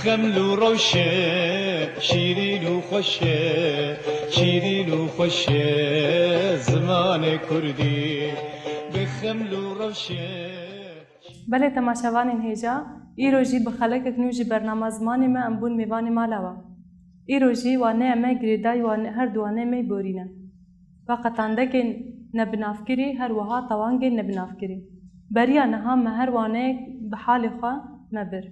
بخمل و روشه شیرین و خوشه شیرین و خوشه زمان کردی بخمل و روشه. بله تماشاوانین هیجا ایرو جی بخلک کنوجی برنامه زمانی ما امبون میوانی مالاوا ایرو جی وانه اما گریدای وانه هر دوانه می بورینه وقتانده که نبنافکری هر وها توانگه نبنافکری بریا نها مهر وانه بحال خواه مبر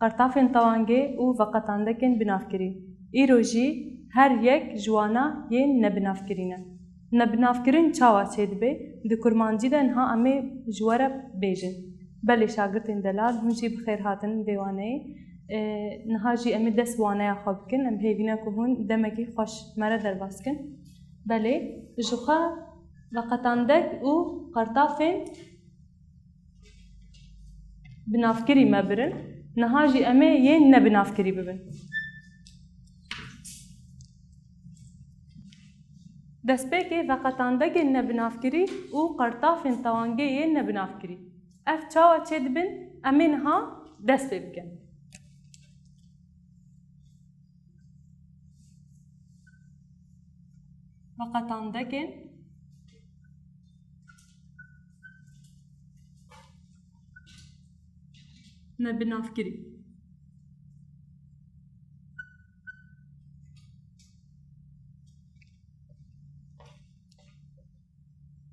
قرطافین توانگه او وقتانده که بنافکری ایرو جی هر یک جوانا یه نبنافکرینه نبنافکرین چاوا چید به د کرمانجی ده نها امی جواره بیجن بله شاگردین دلال هنجی بخیر هاتن دیوانه نها جی امی دست وانه خواب کن ام هیوینه که هون دمکی خوش مره در باز کن بله جوخا وقتاندک او قرطافین بنافکری مبرن نها جی امی یه نبنافکری ببن دست به که وقتانده که نبنافکری او قرطافین توانگه یه نبنافکری اف چاوا چه دبن امین ها دست به بکن وقتانده که نبنافکری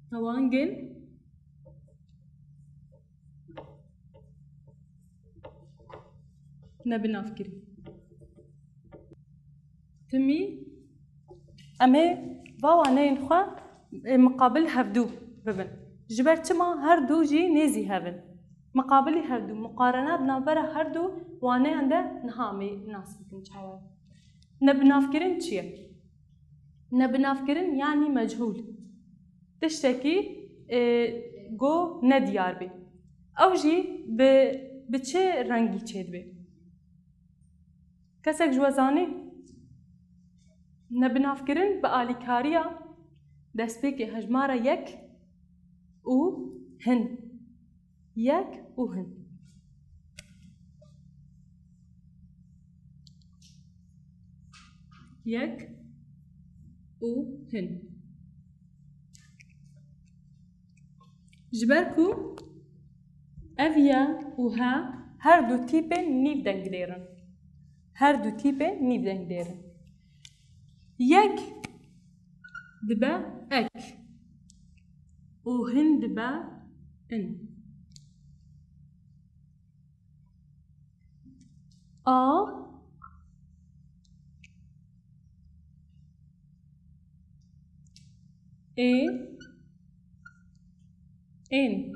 توانگن نبنافکری تمی امه واوانه اینخوا مقابل هفدو ببن جبر چما هر دو جی نیزی هفن مقابلی هر دو مقارنات نابره هر دو وانه انده نهامی ناس بکن چاوه نبنافکرین چیه؟ نبنافکرین یعنی مجهول تشتكي جو نديار بي او جي بچه رنگی چید بي کسک جوازاني نبنافکرن بآلیکاریا دست بي که هجمارا یک او هن یک او هن یک او هن جبركو أفيا وها هر دو تيبين نيف دنگليرن هر دو تيبين نيف دنگليرن يك دبا اك وهن دبا ان إن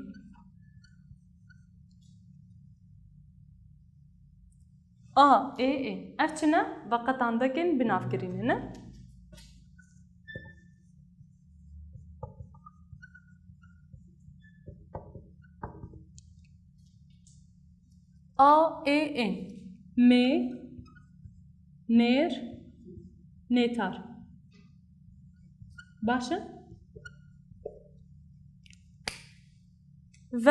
إيه أرچنا وقت عندكن بنافكرين هنا إن مي نير نيتار باشا و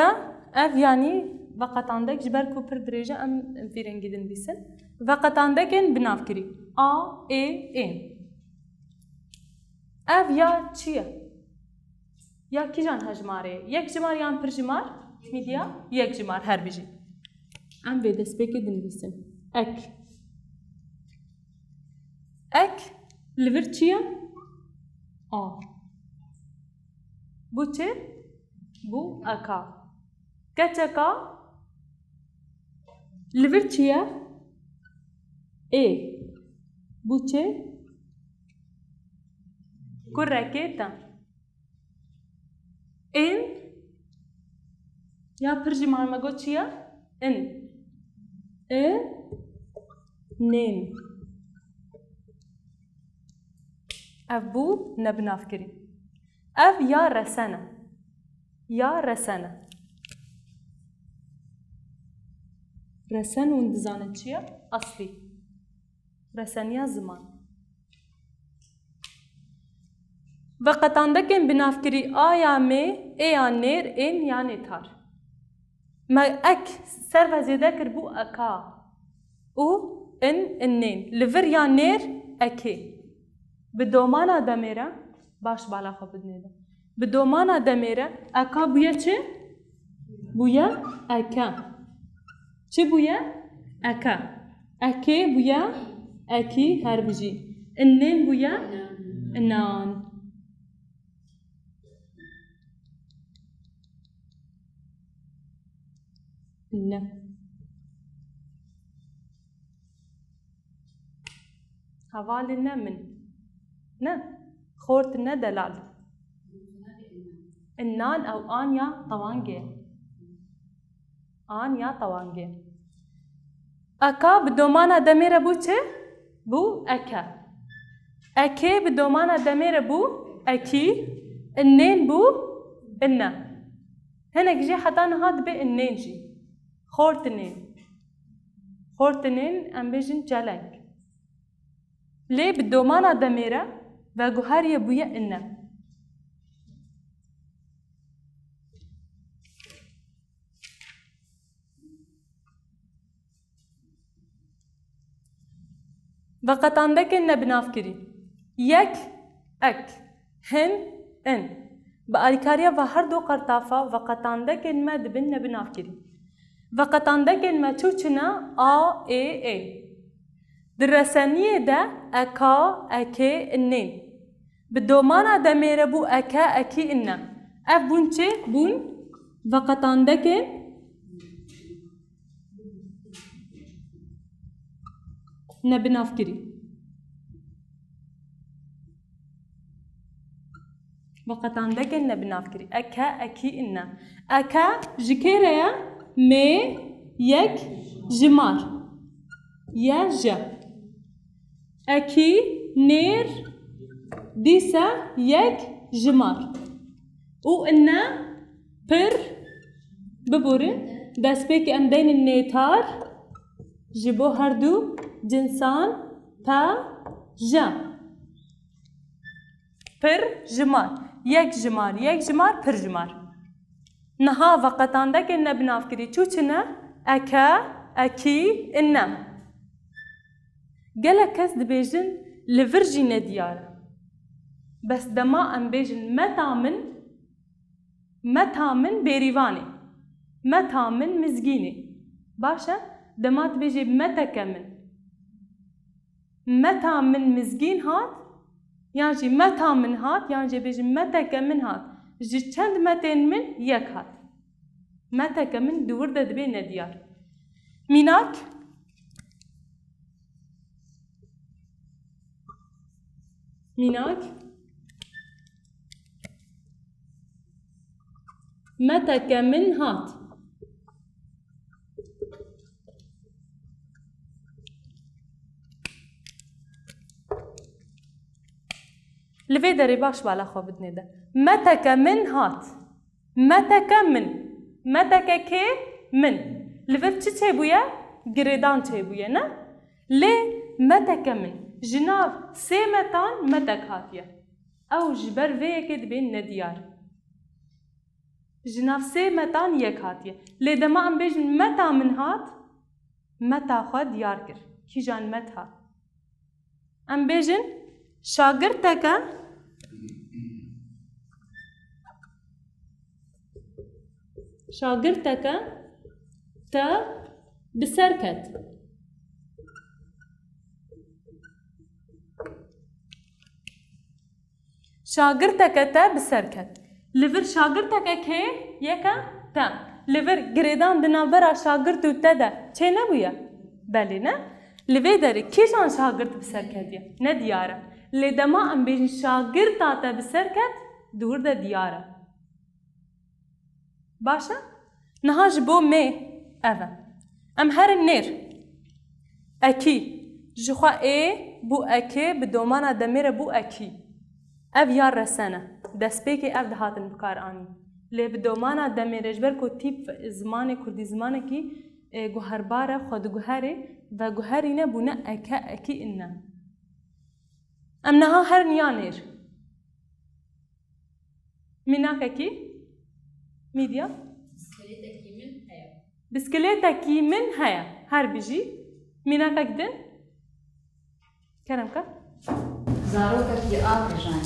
اف يعني وقت عندك جبر كوبر درجة ام في رنجدن بيسن وقت عندك ان بنافكري ان اف يا چيه يا كي جان هجماره يك جمار يان پر جمار ميديا يك جمار هر بيجي ام في دس بيكدن بيسن اك ليفر چيه بو چه بو اكا كتكا ليفرتشيا اي بوتشي كوراكيتا ان يا برجي مال ماغوتشيا ان نين ابو نبنافكري اف يا رسنه يا رسنة رسن وندزانة چيا أصلي رسنيا زمان وقت عندكن بنافكري يا مي يا نير إن يا نتار ما أك سر وزيده كربو أكا و ان النين لفر يا نير اكي بدومانا دميرة باش بالا خو بدنيدا بدومانا دميرة اكا بويا چه؟ بويا اكا چه بويا؟ اكا اكي بويا اكي هر بجي النين بويا نان لا هوالنا من نه خورتنا دلال النان او آن يا طوانجي آن يا طوانجي اكا بدومانا دمير بو چه؟ بو اكا اكي بدومانا دمير بو اكي النين بو انا هناك جي حتى نهاد بي النين جي خورتنين ام بيجن جلنك ليه بدومانا دميرة و گوهر يبويا إنه وقت عندك إنه بناف كري يك أك هن إن بألكاريا وهر دو قرطافة وقت عندك إنه دبن بناف كري وقت عندك إنه چوچنا آ اي اي درسانية دا أكا أكي النين بدومانا دميرة بو أكا أكي إنا أف بون چه بون وقت عندك نبناف كري وقت عندك نبناف كري أكا أكي إنا أكا جكيريا مي يك جمار يا جا اكي نير ديسا يك جمار و انا پر ببورن دست بيكي ام دين النيتار جبو هردو جنسان تا جا پر جمار يك جمار پر جمار نها وقت عندك ان بناف كري چوچنا اكا اكي انم قال كاس دبيجن لفرجينا ديارة بس دما ام بيجن متى من بيريفاني متى من مزجيني باشا دما تبيجي متى من مزجين هات يعني متى من هات يعني بيجي متى من هات جي چند متين من يك هات متى من دور دبينا ديار ميناك متى من هات لفي داري باش بالا خو بدني ده متى من هات متى كي من لفي چه بويا گریدان چه بويا نا لي متى من جناب سيمتان متك هاتيا او جبر ويكد بين نديار جناب سيمتان يك هاتيا لي دما ام بيجن متى من هات متى خو ديار كر كي جان متى ام بيجن شاگردك تا بسركت شاگردك تا بسركت لفر شاگردك كي يكا تا لفر گریدان دنابرا شاگرد تا دا چه نبويا بله نه لفي داري كيشان شاگرد بسركت يا نديارة لدما ام بيجن شاگرد تا بسركت دور دا ديارة باشا نهاج بو مي اوا ام هر النير اكي جخوا اي بو اكي بدومانا دمير بو اكي اف يار رسانه دست بيكي اف دهاتن بكار آني لي بدومانا دمير جبر كو تيب زماني كردي زمانه كي گوهرباره خود گوهره و گوهری نبونه اکا اکی انه ام نها هر نیانیر مناك اکی ميديا بسكليتكي من هيا هر بيجي میناکەک دن کەرەمکە زارۆکێکی ئاڕژان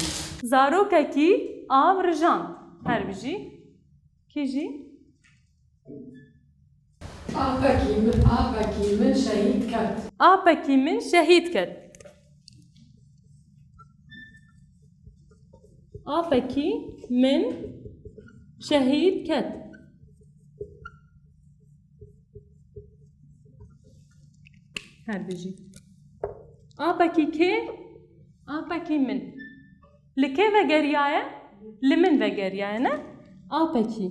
زارۆکێکی ئاڕژان هەربژی کیژی ئاپەکی من شەهید کرد ئاپەکی من شەهید کرد ئاپەکی من شەهید کرد هەربژی ئاپەکی کێ ئاپەکی من li kê vegeriyaye li min vegeriyaye ne apekî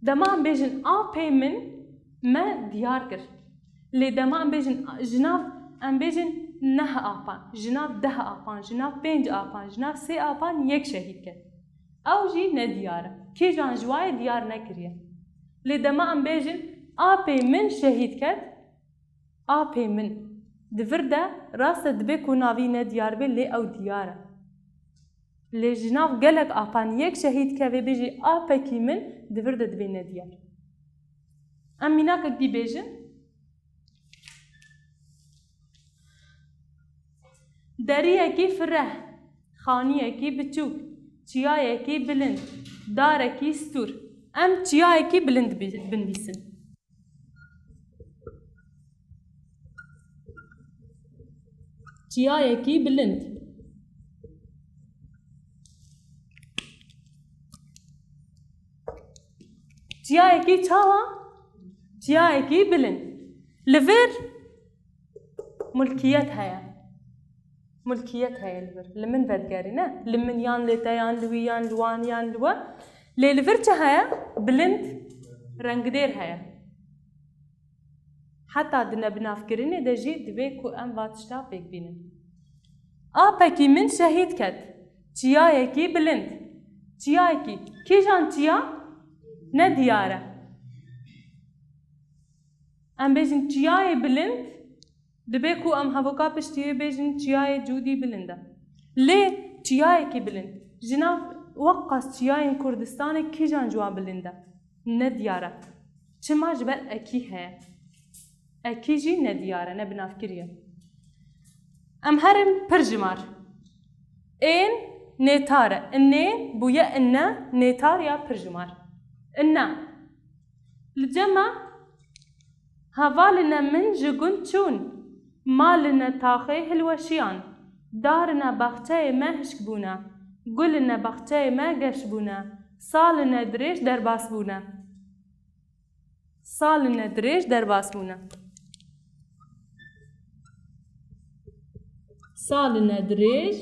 dema em bêjin apê min me diyar kir lê dema em bêjin jinav em bêjin neh apan jinav deh apan jinav pênc apan jinav sê apan yek şehîd kir ew jî nediyar e kîjan ji wayê diyar nekiriye lê dema em bêjin apê min şehîd ket apê min Divir de rast dibe ku navî nediyar be lê ew diyar e. Lê ji nav gelek apan yek şehîd keve bêjî apekî min divir de dibe nediyar. Em mînakek dî bêjin deriyekî fireh, xaniyekî biçûk, çiyayekî bilind, darekî stûr. Em çiyayekî bilind binivîsin. çiyayekî bilind çiyayekî çawa çiyayekî bilind li vir mulkiyet heye mulkiyet heye li vir li min vedgerî ne li min yan lê te yan li wî yan li wan yan li we lê li vir çi heye bilind rengdêr heye heta di nebinavkirinê de jî dibe ku em va tişta pêk bînin. Apekî min şehîd ket, çiyayekî bilind. Çiyayekî, kîjan çiya? Ne diyar e. Em bêjin çiyayê bilind, dibe ku em hevoka piştiyê bêjin çiyayê cûdî bilind e. Lê çiyayekî bilind. Ji nav wek qas çiyayên Kurdistanê kîjan ji wan bilind e? Ne diyar e. Çima ji ber ekî heye. Ekî jî nediyar e, nebinavkiriye. Em herin pir jimar. Ên nêtar e. Innê bûye inne, nêtar ya pir jimar. Inne. Li cema hevaline min ji gund çûn. Maline taxê hilweşiyan. Darine baxçeyê me hişk bûne. Guline baxçeyê me geş bûne. Saline dirêj derbas bûne. Saline dirêj derbas bûne. Saline dirêj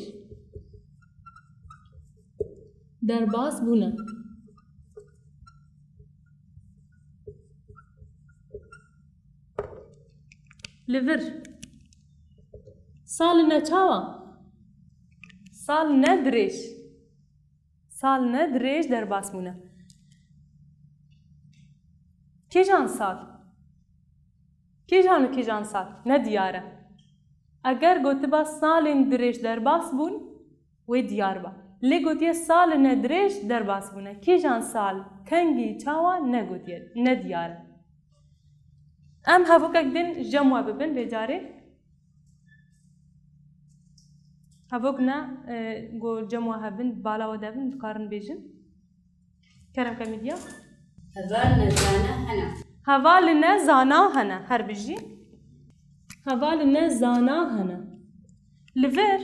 derbas bûne. Li vir saline çawa saline dirêj saline dirêj derbas bûne. Kîjan sal kîjan û kîjan sal ne diyar e. Eger gotiba salên dirêj derbas bûn wê diyar ba. Lê gotiye saline dirêj derbas bûne. Kîjan sal kengî çawa ne gotiye ne diyar e. Em hevokek din jem we bibin vê carê. Hevok ne got jem we hebin bala we devin dikarin bêjin. Kerem kemîdiya. Hevaline zana hene her bijî. Hevaline zana hene. Li vir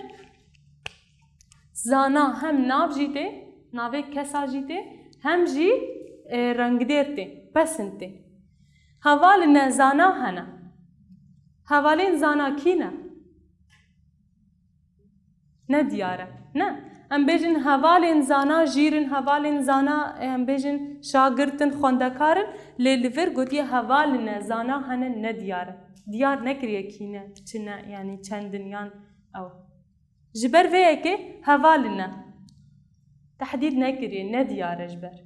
zana hem nav jî tê, navê kesa jî tê, hem jî rengdêr tê, pesind tê. Hevaline zana hene. Hevalên zana kî ne? Ne diyar e? Ne? Em bêjin hevalên zana jîrin, hevalên zana em bêjin şagirtin, xwendekarin, lê li vir gotiye hevaline zana hene ne diyar e. Diyar nekiriye kîne, çine yani çendin yan ew. Ji ber vê yekê hevaline tehdîd nekiriye, ne diyar e ji ber.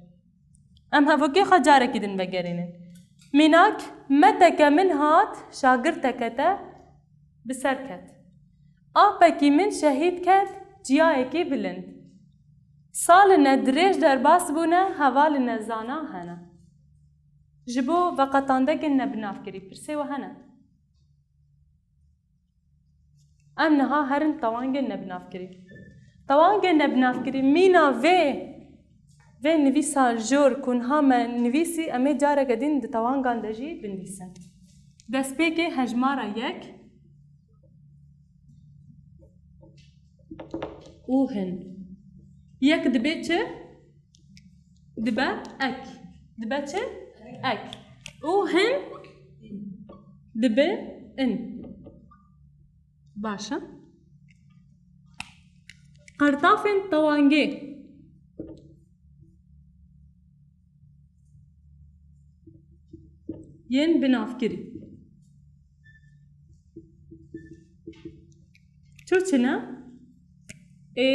Em hevokê xwe carekî din vegerînin. Mînak meteke min hat şagirteke te bi ser ket. Apekî min şehîd ket ciyayekî bilind. Saline dirêj derbas bûne hevaline zana hene. جبو وقتانده گن نبناف کری پرسه و هنه ام نها هرن طوان گن نبناف کری طوان گن نبناف کری مینا و نویسا جور کنها ما نویسی امی جاره گدین ده طوان گانده جی بنویسن دست پیک هجمارا یک اوهن یک دبه چه؟ دبه اک دبه چه؟ اک اوهن دبه ان باشا قرطافن طوانگه ين بنافكري شو چنا ا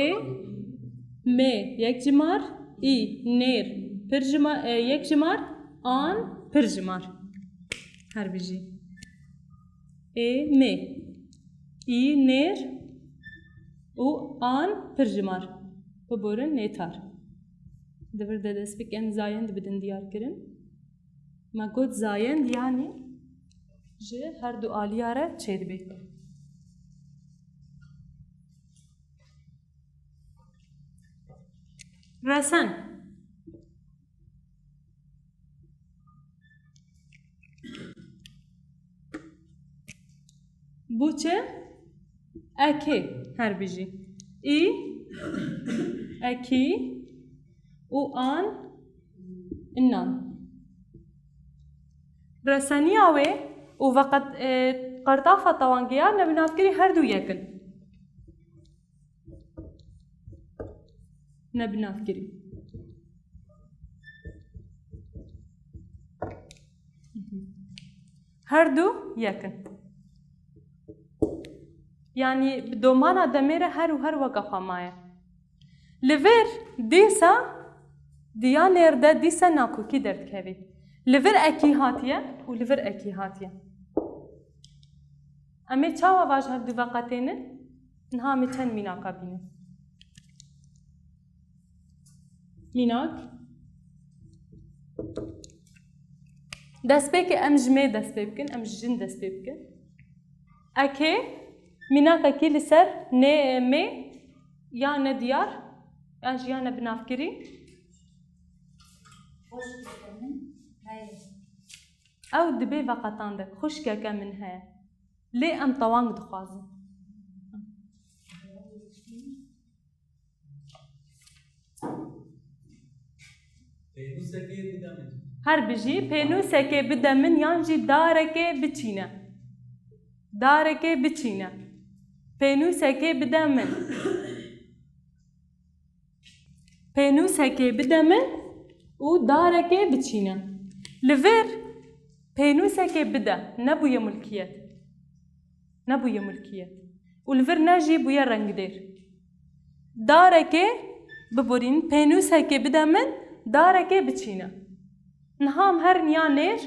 م یک جمار ای نیر پر جمار یک جمار آن پر جمار هر بيجي ا م ای نیر و آن پر جمار ببورن نتار دبر دست بك ام زاين بدن ديار كرن ما قلت زاين يعني جه هر دو آلیاره چید بی رسن بوچه اکی هر بیجی ای اکی و آن انان رساني اوي وفقط قرطافة طوانجيا نبنافكري هردو يكن نبنافكري هردو يكن يعني بدومانا دميرة هر وقفة مايا لفير ديسا ديانير دا ديسا ناكو كي درد كابي لفر اکی هاتیه و لفر اکی هاتیه امی چاوا واج هر دو وقتینه نها امی چند میناکا بینه میناک دست بی که ام جمع دست بی بکن ام جن دست بی بکن اکی میناک اکی لسر نه امی یا ندیار یا نبنافکری او دبي وقتان دك خشكك منها ليه ام طوانق دخوازي هر بيجي بينوسك بدا من يانجي دارك بتشينا دارك بتشينا بينوسك بدا من بينوسك بدا من ودارك بتشينا لفير بينوسك بدا نبويا ملكية والفر ناجي بويا رنگ دير دارك ببورين بينوسك بدا من دارك بتشينا نهام هر نيانير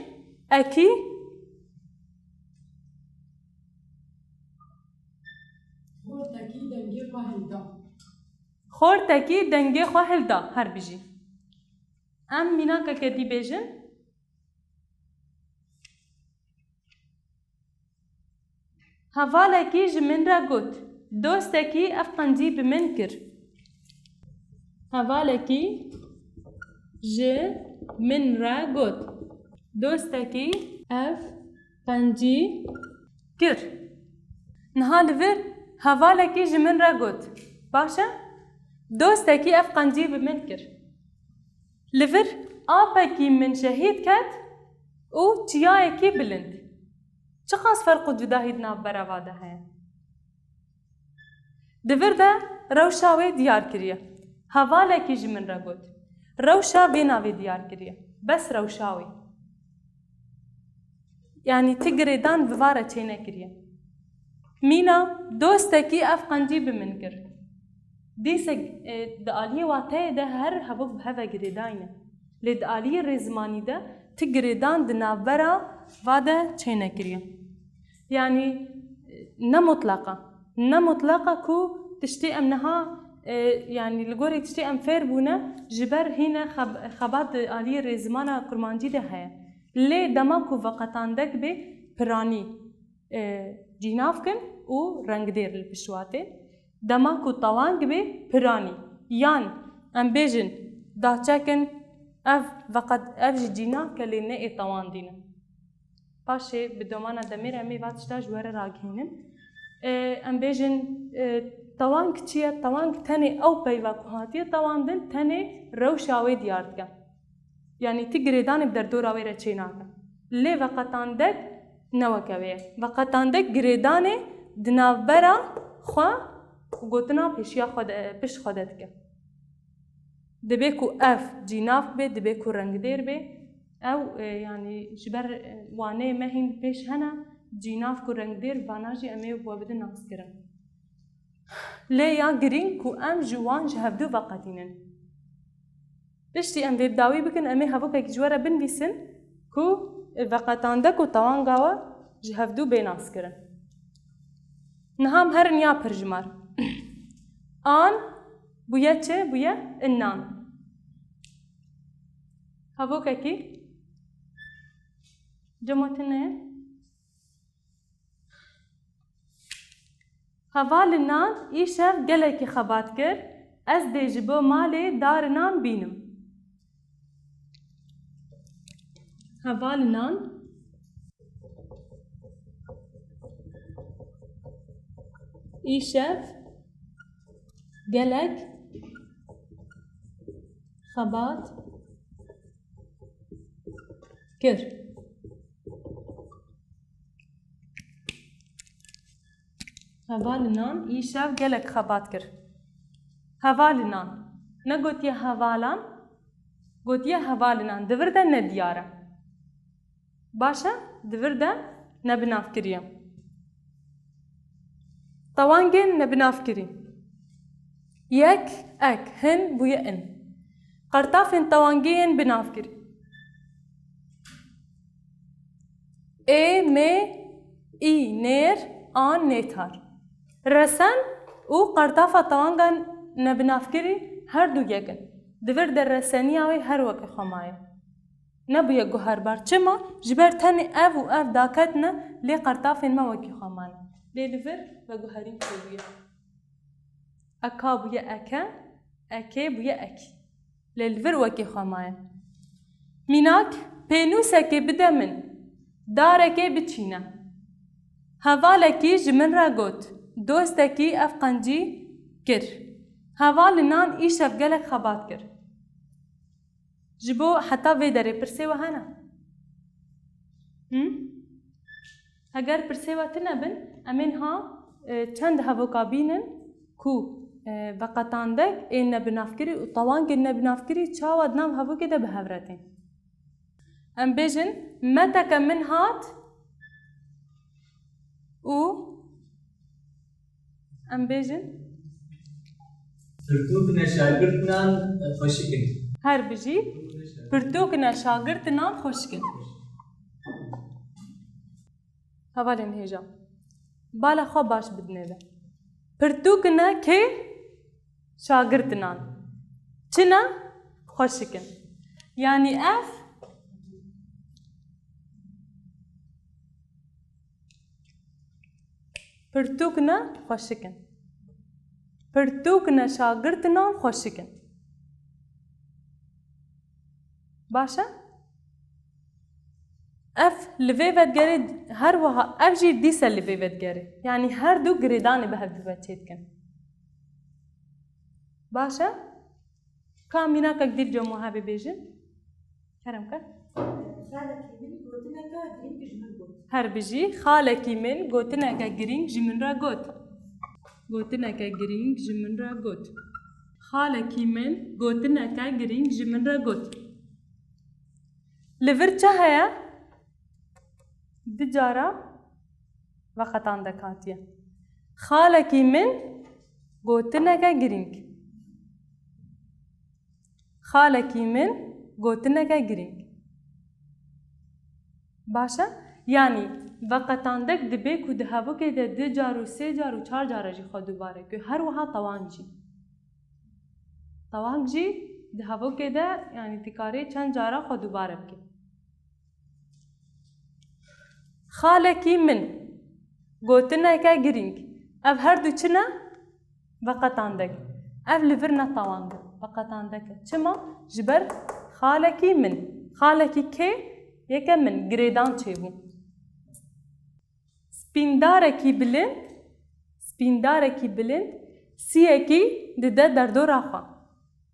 اكي خورتكي دنگي خواهل دا هر بيجي ام ميناكا كدي بيجن هفالكي جمن را قوت دوستكي اف قنجي بمن كر هفالكي جمن را قوت دوستكي اف قنجي كر نهال فر هفالكي جمن را قوت باشا دوستكي اف قنجي بمن كر لفر آبكي من شهيد كات و تيايكي بلند چه خاص فرق جداهی ناف براواده هست؟ دور ده روشاوی دیار کریه. حواله کی جمن را گود. روشا بیناوی دیار کریه. بس روشاوی. یعنی تگریدان بواره چینه کریه. مینا دوسته کی افغانجی بمن کر. دیسه دالی واته ده هر حبوب هوا گریداینه. لید آلی رزمانی ده تگریدان دنابرا واده چینه کریه. يعني نمطلقة كو تشتي أمنها يعني لقوري تشتي أم فير بونا جبر هنا خبات آلية رزمانا كرمانجي ده هيا لێ دەماک و vaqetandek bê piranî cînav kin û rengdêr li pişwatê demak û tewang bê piranî yan em bêjin daçekin ev ji cînavke lê neê tewandînin. Paşê bi domana demêr em ê va tişta ji we re ragihînin. Em bêjin tewang çi ye? Tewang tenê ew peyva ku hatiye tewandin tenê rewşa wê diyar dike. Yani tî girêdanê bi derdora wê re çê nake. Lê vaqetandek ne weke wê ye. Vaqetandek girêdanê di navbera xwe gotina pêşiya pişt xwe de dike. Dibe ku ev cînav bê, dibe ku rengdêr bê, ew yani ji ber waneyê me hîn pêş hene cînav ku rengdêr vana jî em ê we bidin naskirin. Lê ya girîng ku em ji wan ji hevdû veqetînin. Piştî em vê dawî bikin em ê hevokekî ji we re binivîsin ku veqetandek û tewanga we ji hevdû bê naskirin. Niha em herin ya pirjimar. An bûye çi? Bûye innan. Hevokekî cematin ne ye? Heva li nan îşev gelekî xebat kir ez dê ji bo malê darê nan bînim. Heva li nan îşev gelek xebat kir. Heva li nan îşev gelek xebat kir. Heva li nan. Ne gotiye hevalan, gotiye heva li nan. Divir de ne diyare. Başa? Divir de ne binavkiriye. Tewangên ne binavkirî. Yek, ek, hin bûye in. Qertafên tewangiyên binavkirî. Ê, mê, î, nêr, an, nêtar. Resen û qertafa tewangan nebinavkirî her du yekin. Divir de reseniya wê her weke xwe maye. Nebûye guherbar. Çima? Ji ber tenê ev û ev daketine lê qertafên me wekî xwe mane. Lê divir veguherîn bûye. Eka bûye eke, ekê bûye ek. Lê divir wekî xwe maye. Mînak pênûsekê bide min, darekê biçîne. Hevalekî ji min re got, dostekî ev qencî kir. Heva li nan îşev gelek xebat kir. Ji bo heta vê derê pirsê we hene? Heger pirsê we tune bin, em ên ha çend hevoka bînin ku veqetandek ên nebinavkirî û tewangên nebinavkirî çawa di nav hevokê de bihevretên. Em bêjin meteke min hat û em bêjin pirtûkine şagirtinan xweşikin. her bijî pirtûkine şagirtinan xweşikin. Hevalên hêja. Bala xwe baş bidinêve. Pirtûkine kê şagirtinan. Çina xweşikin. Yani ev pirtûkine xweşikin. Pirtûkine şagirtinan xweşikin. Baş e? Ev li vê vedgerê her wiha ev jî dîse li vê vedgerê. Yani her du girêdanê bi hev ve çê dikin. Baş e? Ka mînakek dîr cem wiha bibêjin? Kerem kir. Her bijî xalekî min gotineke girîng ji min re got. Gotineke girîng ji min re got. Xalekî min gotineke girîng ji min re got. Li vir çi heye? Di cara veqetandek hatiye. Xalekî min gotineke girîng. Xalekî min gotineke girîng. Baş e? Yani veqetandek dibe ku di hevokê de 2 car û 3 car û 4 cara jî xwe dubare kir. Her wiha tewang jî. Tewang jî di hevokê de yani dikarê çend cara xwe dubare bike. خالکی من گوتنه که گرینگ اف هر دو چنه بقطاندک اف لور نتوانگ بقطاندک چما جبر خالکی من خالکی که یکه من گریدان چه بو سپیندارکی بلند سیکی دده در دو راخوا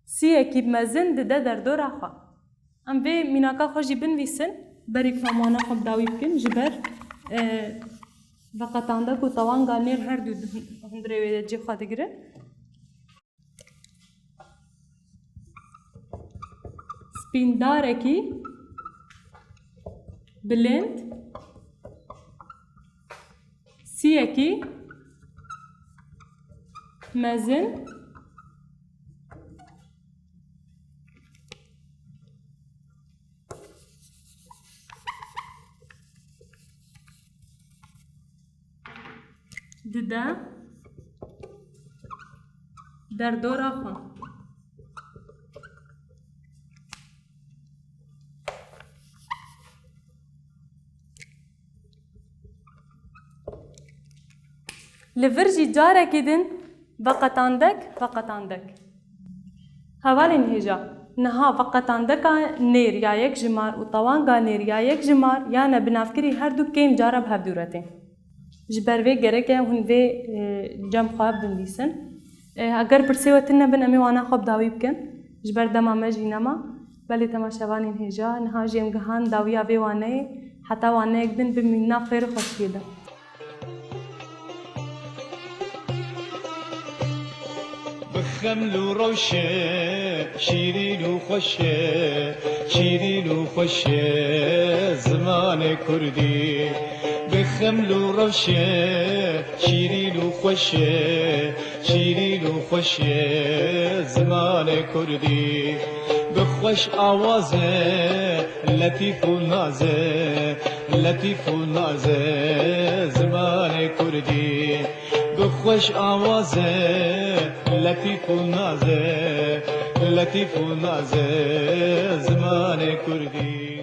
سیکی مزن دده در دو راخوا ام به میناکا خوشی بنویسن بریک مامانا خب داوی بکن جبر بقطاندک و توانگا نیر هر دو هندره ویده جی خواه دگره سپیندارکی بلند سیکی مزن دده در دو راخوا لورجی جاره کدن وقتاندک هوالین هجا نها وقتاندک نیر یا یک جمار و طوانگا نیر یا یک جمار یا نبنافکری هر دو کیم جاره به هفدورته جبر وی گرکه هون وی جم خواب بندیسن اگر پرسیوتن نبن امی وانا خواب داوی بکن جبر دمامه جینما بلی تماشاوانین هجا نها جیم گهان داویا وی وانه حتی وانه اکدن بمینا خیر خوشیده بخمل وروشة شيرين وخشة شيرين وخشة زمان كردي بخمل وروشة شيرين وخشة شيرين وخشة زمان كردي بخوش آوازه لطيف ونازه لطيف ونازه زمان كردي بخوش آوازه لطيف ونازه لطيف ونازه زمان كردي